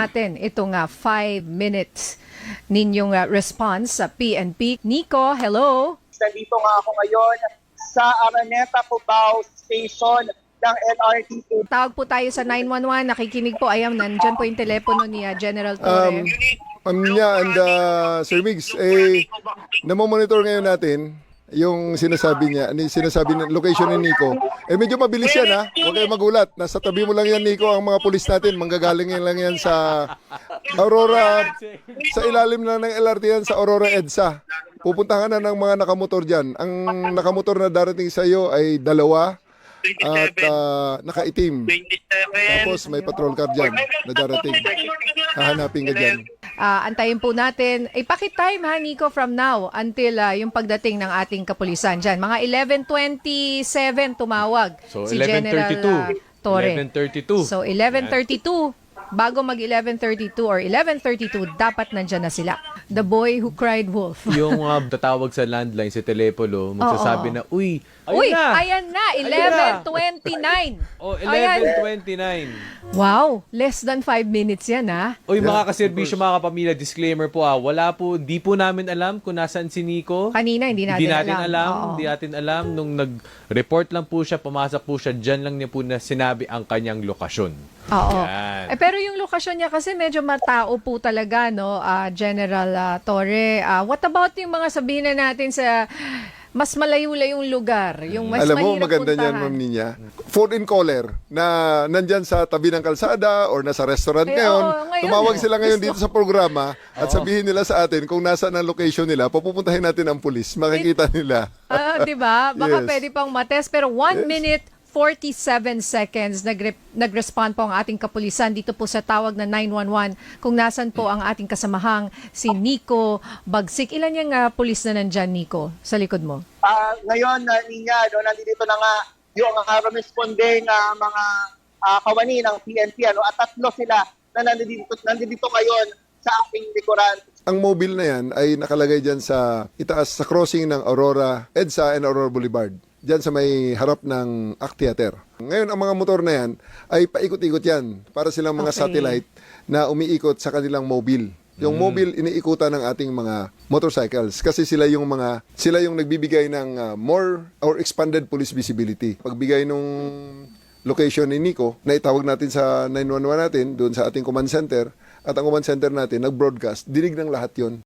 natin itong 5 minutes ninyong response sa PNP. Nico, hello. Nandito nga ako ngayon sa Araneta, Cubao Station ng LRT. Tawag po tayo sa 911. Nakikinig po. Ayan, nandyan po yung telepono ni General Torre. Nya and Sir Migs, namomonitor ngayon natin yung sinasabi niya, sinasabi ng location ni Nico. Medyo mabilis yan ha. Huwag kayong magulat. Nasa tabi mo lang yan, Nico, ang mga pulis natin. Manggagaling lang yan sa Aurora, sa ilalim na ng LRT yan, sa Aurora EDSA. Pupuntahan na ng mga nakamotor dyan. Ang nakamotor na darating sa iyo ay 2 at nakaitim. Tapos may patrol car dyan na darating. Hahanapin ka dyan. Antayin po natin. Pakitime ha, Nico, from now until yung pagdating ng ating kapulisan dyan. Mga 11:27 tumawag So, si General 11:32. Torre. 11:32. So, 11:32. Bago mag 11:32 or 11:32, dapat nandyan na sila. The boy who cried wolf. Yung tatawag sa landline, sa telepono, magsasabi na, uy, Ayan na, 11:29. Oh, Ayan. 11:29. Wow, less than 5 minutes yan ha. Uy, mga kaserbisyo, mga kapamilya, disclaimer po di po namin alam kung nasaan si Nico. Kanina, hindi natin alam. Oo. Hindi natin alam. Nung nag-report lang po siya, pumasok po siya, dyan lang niya po na sinabi ang kanyang lokasyon. Oo. Yan. Pero yung lokasyon niya kasi medyo matao po talaga, no, General Torre. What about yung mga sabihin na natin sa mas malayo-layong lugar, yung mas Alam mo, mahirap maganda puntahan? niyan, Ma'am Ninya. Phone in caller na nandyan sa tabi ng kalsada or nasa restaurant Ay, ngayon. oo, ngayon. Tumawag sila ngayon dito sa programa at sabihin nila sa atin kung nasaan ang location nila. Papupuntahin natin ang pulis. Makikita nila. Di ba? Baka Yes. pwede pang matest. Pero 1 minute 47 seconds nag-respond po ang ating kapulisan dito po sa tawag na 911 kung nasan po ang ating kasamahang si Nico Bagsik. Ilan yung pulis na nandyan, Nico, sa likod mo? Ngayon, Ninya, nandito na nga yung responding mga kawani ng PNP. At 3 sila na nandito ngayon sa aking likuran. Ang mobile na yan ay nakalagay dyan sa itaas sa crossing ng Aurora, EDSA and Aurora Boulevard. Diyan sa may harap ng ACT Theater. Ngayon, ang mga motor na yan ay paikot-ikot yan para silang mga satellite na umiikot sa kanilang mobile. Yung mobile, iniikutan ng ating mga motorcycles kasi sila yung nagbibigay ng more or expanded police visibility. Pagbigay nung location ni Nico, na itawag natin sa 911 natin, doon sa ating command center, at ang command center natin, nag-broadcast, dinig ng lahat yon.